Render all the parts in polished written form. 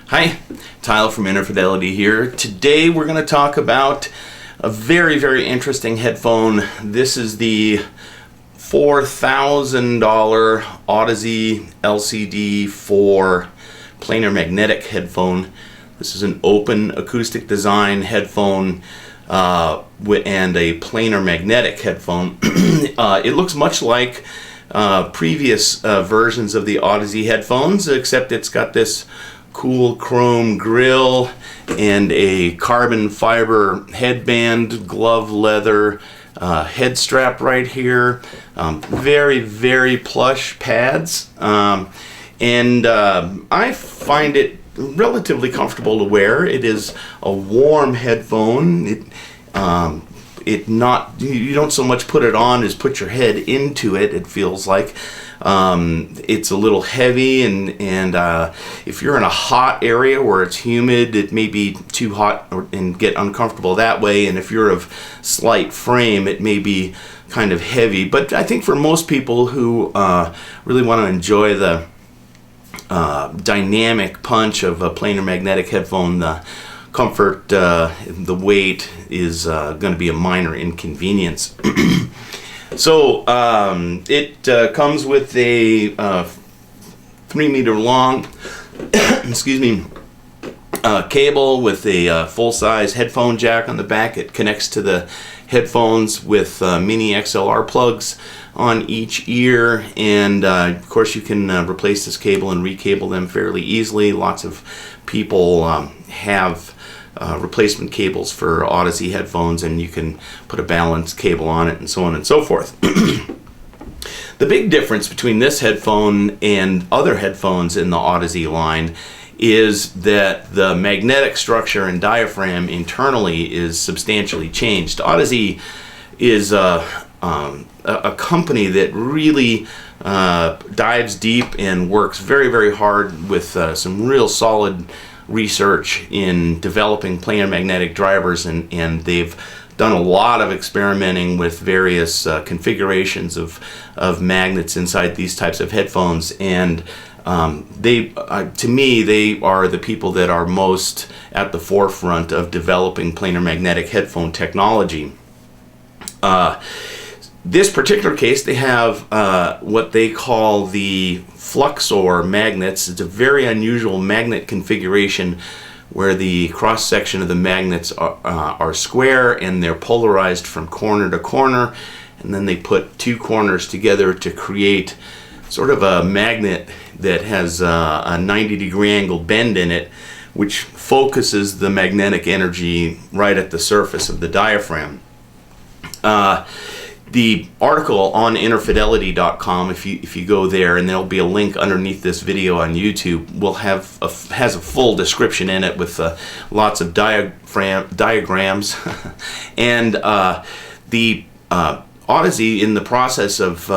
Hi, Tyler from Infidelity here. Today we're going to talk about a very, very interesting headphone. This is the $4,000 Audeze LCD4 planar magnetic headphone. This is an open acoustic design headphone and a planar magnetic headphone. It looks much like previous versions of the Audeze headphones, except it's got this cool chrome grill and a carbon fiber headband, glove leather head strap right here, very, very plush pads, and I find it relatively comfortable to wear. It is a warm headphone. You don't so much put it on as put your head into it. It feels like it's a little heavy, and if you're in a hot area where it's humid, it may be too hot and get uncomfortable that way. And if you're of slight frame, it may be kind of heavy. But I think for most people who really want to enjoy the dynamic punch of a planar magnetic headphone, the comfort, the weight is going to be a minor inconvenience. So it comes with a 3-meter long cable with a full-size headphone jack on the back. It connects to the headphones with mini XLR plugs on each ear, and of course you can replace this cable and recable them fairly easily. Lots of people have replacement cables for Audeze headphones, and you can put a balanced cable on it and so on and so forth. The big difference between this headphone and other headphones in the Audeze line is that the magnetic structure and diaphragm internally is substantially changed. Audeze is a company that really dives deep and works very, very hard with some real solid research in developing planar magnetic drivers, and they've done a lot of experimenting with various configurations of magnets inside these types of headphones, and to me, they are the people that are most at the forefront of developing planar magnetic headphone technology. This particular case, they have what they call the Fluxor magnets. It's a very unusual magnet configuration where the cross-section of the magnets are square and they're polarized from corner to corner, and then they put two corners together to create sort of a magnet that has a 90-degree angle bend in it, which focuses the magnetic energy right at the surface of the diaphragm. The article on infidelity.com, if you go there, and there'll be a link underneath this video on YouTube, has a full description in it with lots of diagrams. And the Audeze, in the process of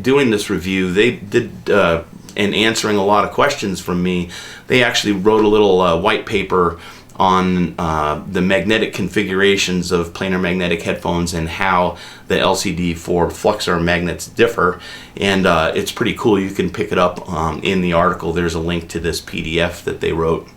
doing this review, they did and answering a lot of questions from me. They actually wrote a little white paper on the magnetic configurations of planar magnetic headphones and how the LCD4 Fluxor magnets differ, and it's pretty cool. You can pick it up in the article. There's a link to this PDF that they wrote.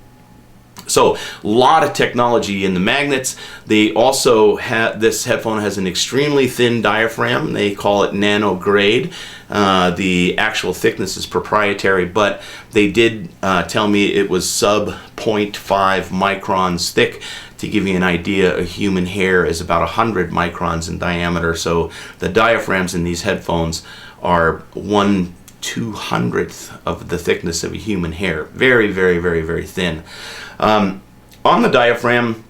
So a lot of technology in the magnets. They also have, this headphone has an extremely thin diaphragm. They call it nano grade. The actual thickness is proprietary, but they did tell me it was sub 0.5 microns thick. To give you an idea, a human hair is about 100 microns in diameter. So the diaphragms in these headphones are 1/200th of the thickness of a human hair. Very, very, very, very thin. On the diaphragm,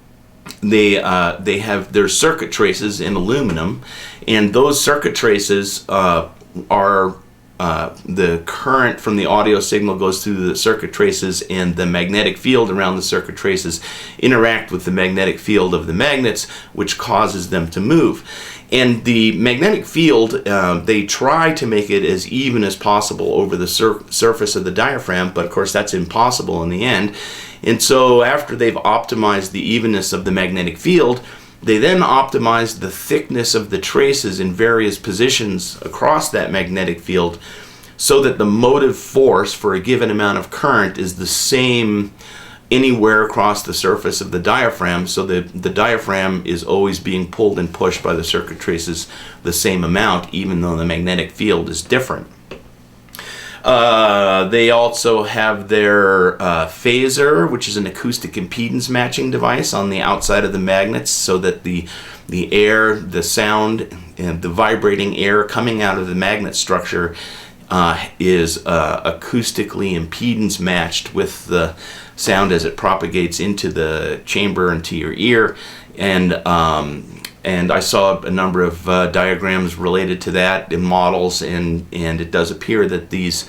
they have their circuit traces in aluminum, and those circuit traces are the current from the audio signal goes through the circuit traces, and the magnetic field around the circuit traces interact with the magnetic field of the magnets, which causes them to move. And the magnetic field, they try to make it as even as possible over the surface of the diaphragm, but of course that's impossible in the end. And so after they've optimized the evenness of the magnetic field, they then optimize the thickness of the traces in various positions across that magnetic field so that the motive force for a given amount of current is the same anywhere across the surface of the diaphragm, so that the diaphragm is always being pulled and pushed by the circuit traces the same amount, even though the magnetic field is different. They also have their phaser, which is an acoustic impedance matching device on the outside of the magnets, so that the air, the sound, and the vibrating air coming out of the magnet structure is acoustically impedance matched with the sound as it propagates into the chamber and to your ear. And I saw a number of diagrams related to that in models, and it does appear that these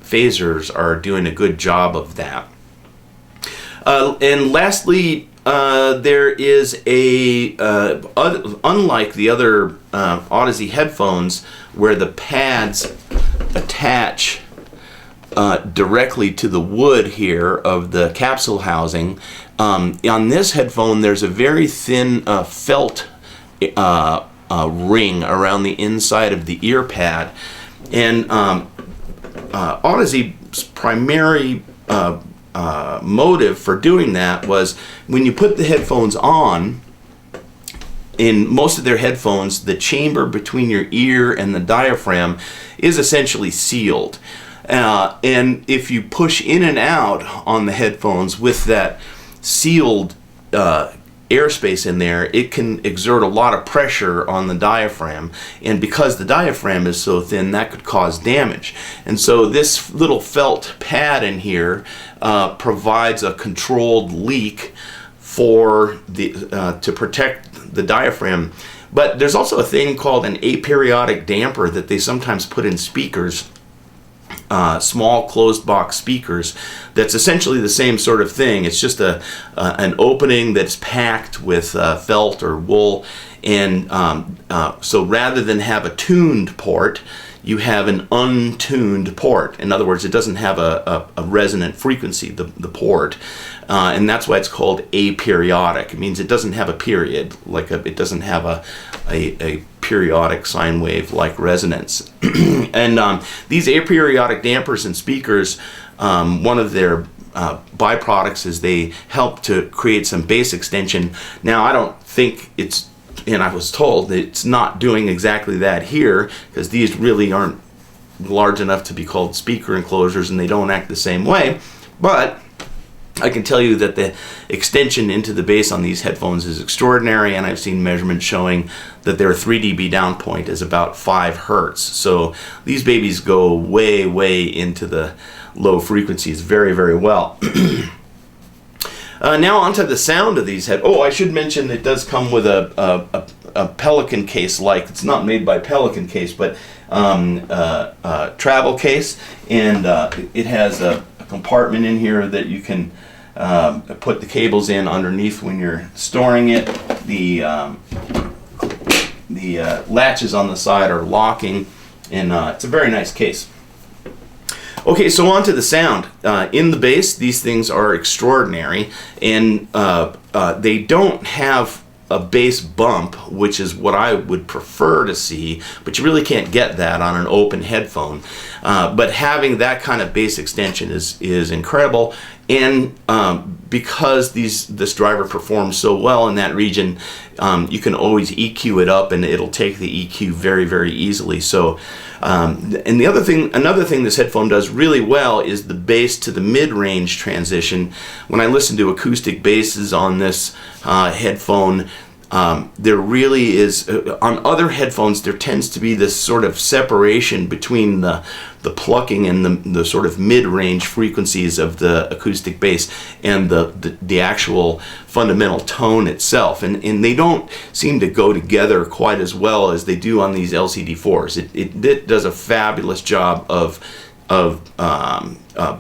phasers are doing a good job of that. And lastly, there is unlike the other Audeze headphones, where the pads attach directly to the wood here of the capsule housing, on this headphone there's a very thin felt ring around the inside of the ear pad, and Audeze's primary motive for doing that was, when you put the headphones on, in most of their headphones, the chamber between your ear and the diaphragm is essentially sealed. And if you push in and out on the headphones with that sealed airspace in there, it can exert a lot of pressure on the diaphragm, and because the diaphragm is so thin, that could cause damage. And so this little felt pad in here provides a controlled leak for the to protect the diaphragm. But there's also a thing called an aperiodic damper that they sometimes put in speakers, small closed box speakers, that's essentially the same sort of thing. It's just an opening that's packed with felt or wool, and so rather than have a tuned port, you have an untuned port. In other words, it doesn't have a resonant frequency, the port, and that's why it's called aperiodic. It means it doesn't have a period, it doesn't have a periodic sine wave like resonance. And these aperiodic dampers and speakers, one of their byproducts is they help to create some bass extension. Now, I don't think it's, and I was told that it's not doing exactly that here, because these really aren't large enough to be called speaker enclosures, and they don't act the same way. But I can tell you that the extension into the bass on these headphones is extraordinary, and I've seen measurements showing that their 3 dB down point is about 5 hertz. So these babies go way, way into the low frequencies very, very well. Now onto the sound of these Oh, I should mention it does come with a Pelican case, it's not made by Pelican case, but travel case, and it has a compartment in here that you can put the cables in underneath when you're storing it. The latches on the side are locking, and it's a very nice case. Okay, so on to the sound. In the bass, these things are extraordinary, and they don't have a bass bump, which is what I would prefer to see, but you really can't get that on an open headphone. But having that kind of bass extension is incredible, and because this driver performs so well in that region, you can always EQ it up, and it'll take the EQ very, very easily. So, and another thing this headphone does really well is the bass to the mid-range transition. When I listen to acoustic basses on this headphone, there really is, on other headphones, there tends to be this sort of separation between the plucking and the sort of mid-range frequencies of the acoustic bass and the actual fundamental tone itself, and they don't seem to go together quite as well as they do on these LCD4s. It does a fabulous job of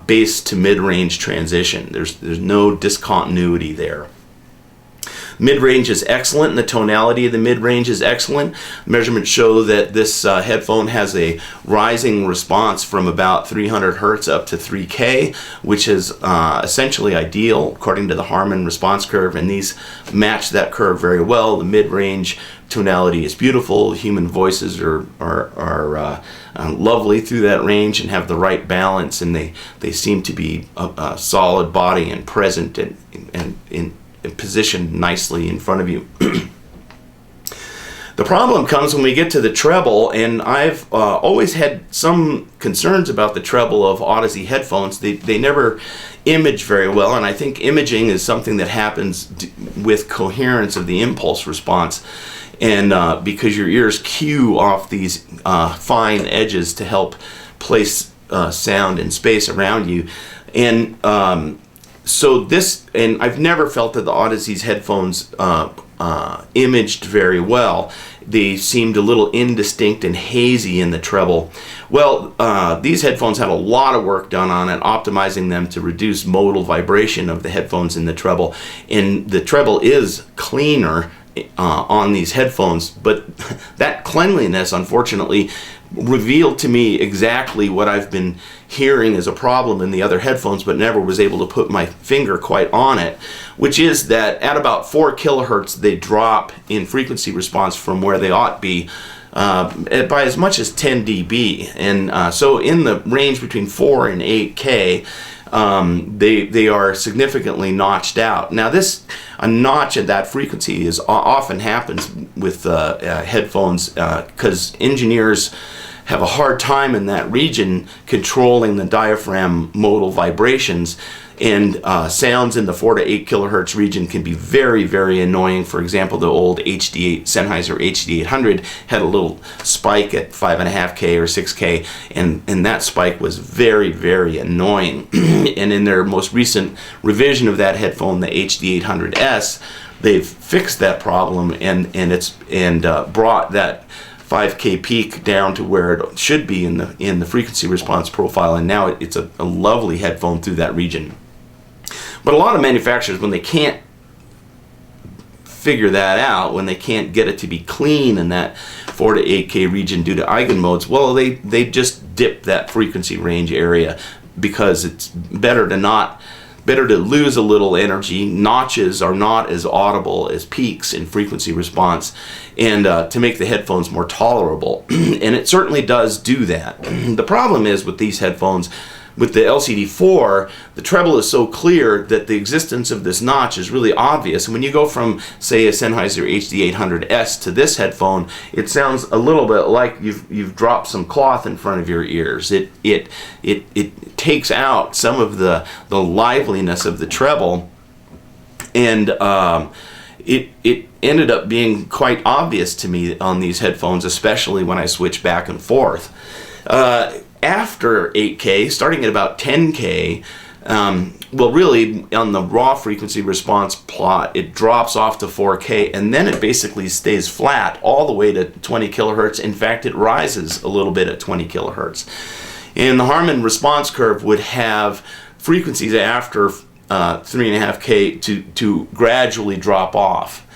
bass to mid-range transition. There's no discontinuity there. Mid-range is excellent, and the tonality of the mid-range is excellent. Measurements show that this headphone has a rising response from about 300 hertz up to 3K, which is essentially ideal according to the Harman response curve, and these match that curve very well. The mid-range Tonality Is Beautiful. Human voices are lovely through that range and have the right balance, and they seem to be a solid body and present and positioned nicely in front of you. The problem comes when we get to the treble, and I've always had some concerns about the treble of Audeze headphones. They never image very well, and I think imaging is something that happens with coherence of the impulse response, and because your ears cue off these fine edges to help place sound in space around you. And so this, and I've never felt that the Audeze's headphones imaged very well. They seemed a little indistinct and hazy in the treble. Well, these headphones had a lot of work done on it, optimizing them to reduce modal vibration of the headphones in the treble. And the treble is cleaner on these headphones, but that cleanliness, unfortunately, revealed to me exactly what I've been hearing as a problem in the other headphones, but never was able to put my finger quite on it, which is that at about 4 kilohertz they drop in frequency response from where they ought to be by as much as 10 dB. And so in the range between 4 and 8K, they are significantly notched out. Now a notch at that frequency often happens with headphones because engineers have a hard time in that region controlling the diaphragm modal vibrations, and sounds in the 4 to 8 kilohertz region can be very, very annoying. For example, the old Sennheiser HD800 had a little spike at 5.5K or 6K, and that spike was very, very annoying. And in their most recent revision of that headphone, the HD800S, they've fixed that problem and brought that 5K peak down to where it should be in the frequency response profile, and now it's a lovely headphone through that region. But a lot of manufacturers, when they can't figure that out, when they can't get it to be clean in that 4 to 8K region due to eigenmodes, well, they just dip that frequency range area because it's better to lose a little energy. Notches are not as audible as peaks in frequency response, and to make the headphones more tolerable. And it certainly does do that. The problem is with these headphones, with the LCD4, the treble is so clear that the existence of this notch is really obvious. And when you go from, say, a Sennheiser HD800S to this headphone, it sounds a little bit like you've dropped some cloth in front of your ears. It takes out some of the liveliness of the treble, and it ended up being quite obvious to me on these headphones, especially when I switch back and forth. After 8K, starting at about 10K, well, really on the raw frequency response plot, it drops off to 4K, and then it basically stays flat all the way to 20 kilohertz. In fact, it rises a little bit at 20 kilohertz. And the Harman response curve would have frequencies after 3.5K to gradually drop off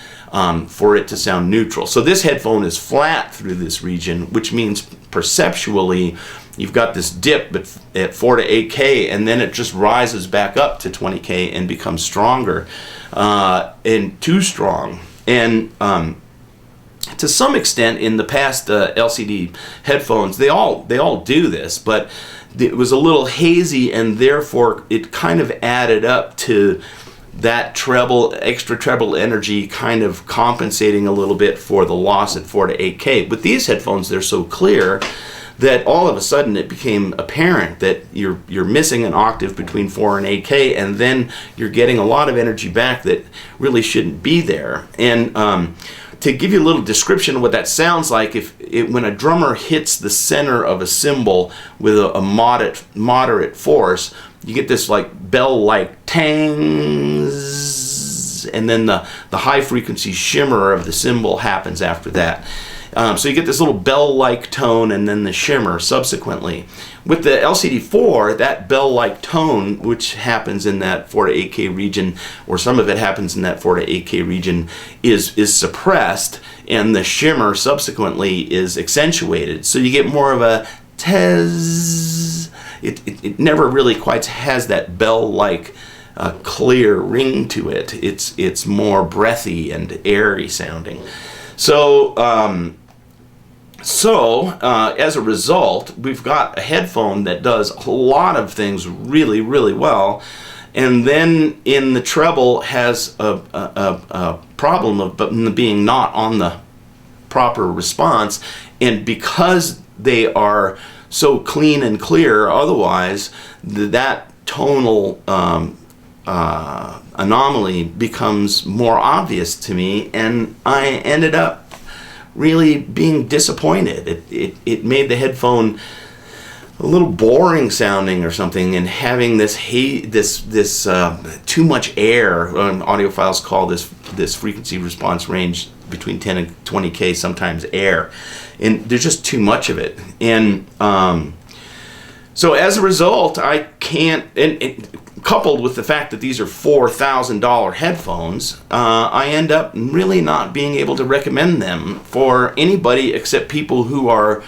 for it to sound neutral. So this headphone is flat through this region, which means perceptually you've got this dip at 4 to 8K, and then it just rises back up to 20K and becomes stronger and too strong. And to some extent, in the past LCD headphones, they all do this, but it was a little hazy, and therefore it kind of added up to that extra treble energy kind of compensating a little bit for the loss at 4 to 8K. With these headphones, they're so clear that all of a sudden it became apparent that you're missing an octave between 4 and 8K, and then you're getting a lot of energy back that really shouldn't be there. And to give you a little description of what that sounds like, when a drummer hits the center of a cymbal with a moderate force, you get this like bell-like tangs, and then the high frequency shimmer of the cymbal happens after that. So you get this little bell-like tone and then the shimmer subsequently. With the LCD4, that bell-like tone, which happens in that 4 to 8K region, or some of it happens in that 4 to 8K region, is suppressed, and the shimmer subsequently is accentuated. So you get more of a tez. It never really quite has that bell-like clear ring to it. It's more breathy and airy sounding. So, as a result, we've got a headphone that does a lot of things really, really well, and then in the treble has a problem of being not on the proper response, and because they are so clean and clear otherwise, that tonal anomaly becomes more obvious to me, and I ended up really being disappointed. It made the headphone a little boring sounding or something, and having this too much air. Audiophiles call this frequency response range between 10 and 20K sometimes air, and there's just too much of it. And so as a result, I can't, and coupled with the fact that these are $4,000 headphones, I end up really not being able to recommend them for anybody except people who are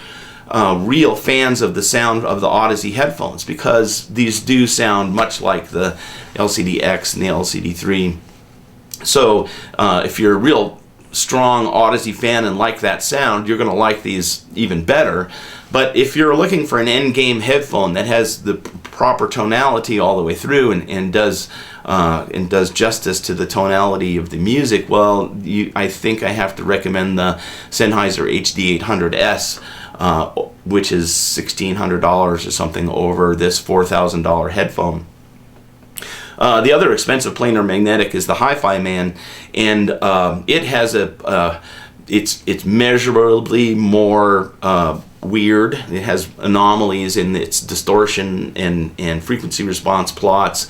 real fans of the sound of the Audeze headphones, because these do sound much like the LCD-X and the LCD-3. So if you're a real strong Audeze fan and like that sound, you're going to like these even better. But if you're looking for an end-game headphone that has the proper tonality all the way through and does justice to the tonality of the music, well, I think I have to recommend the Sennheiser HD800S, which is $1,600 or something over this $4,000 headphone. The other expensive planar magnetic is the Hi-Fi Man, and it has it's measurably more weird. It has anomalies in its distortion and frequency response plots.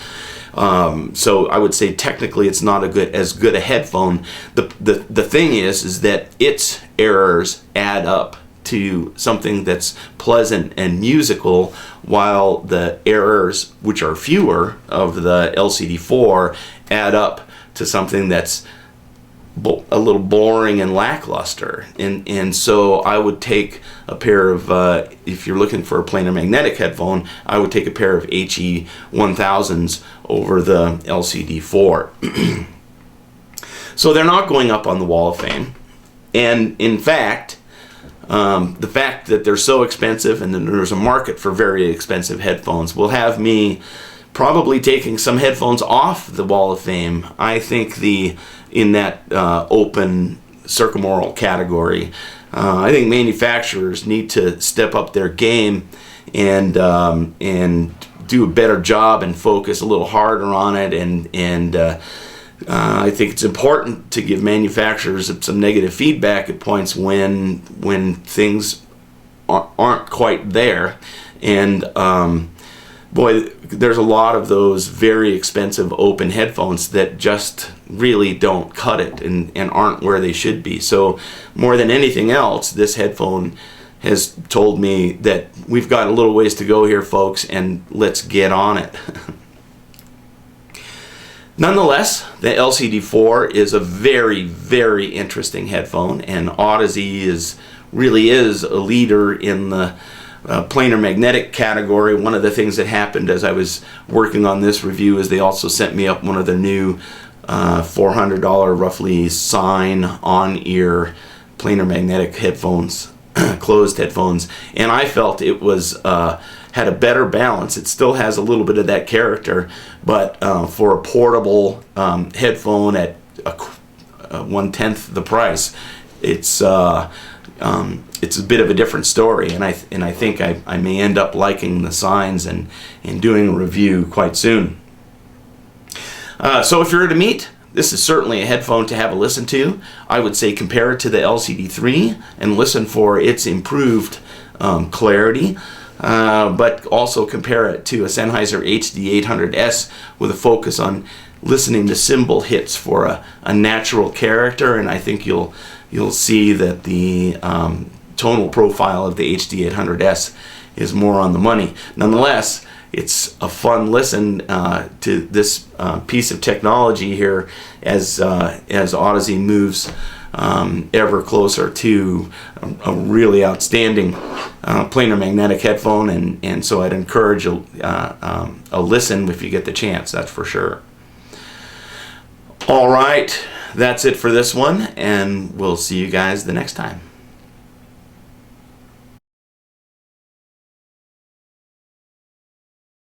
So I would say technically it's not as good a headphone. The thing is that its errors add up to something that's pleasant and musical, while the errors, which are fewer, of the LCD4 add up to something that's a little boring and lackluster. And so I would take a pair of, if you're looking for a planar magnetic headphone, I would take a pair of HE1000s over the LCD4. So they're not going up on the Wall of Fame. And in fact, the fact that they're so expensive and that there's a market for very expensive headphones will have me probably taking some headphones off the Wall of Fame. I think in that open circumaural category, I think manufacturers need to step up their game and do a better job and focus a little harder on it. And I think it's important to give manufacturers some negative feedback at points when things aren't quite there. And boy, there's a lot of those very expensive open headphones that just really don't cut it and aren't where they should be. So more than anything else, this headphone has told me that we've got a little ways to go here, folks, and let's get on it. Nonetheless, the LCD4 is a very, very interesting headphone, and Audeze really is a leader in the planar magnetic category. One of the things that happened as I was working on this review is they also sent me up one of their new $400 roughly Sine on-ear planar magnetic headphones, closed headphones, and I felt it was had a better balance. It still has a little bit of that character, but for a portable headphone at 1/10 the price, it's a bit of a different story, and I think I may end up liking the Sines and doing a review quite soon. So if you're at a meet, this is certainly a headphone to have a listen to. I would say compare it to the LCD3 and listen for its improved clarity. But also compare it to a Sennheiser HD800S with a focus on listening to cymbal hits for a natural character, and I think you'll see that the tonal profile of the HD800S is more on the money. Nonetheless, it's a fun listen to this piece of technology here as Audeze moves ever closer to a really outstanding planar magnetic headphone, and so I'd encourage a listen if you get the chance, that's for sure. All right, that's it for this one, and we'll see you guys the next time.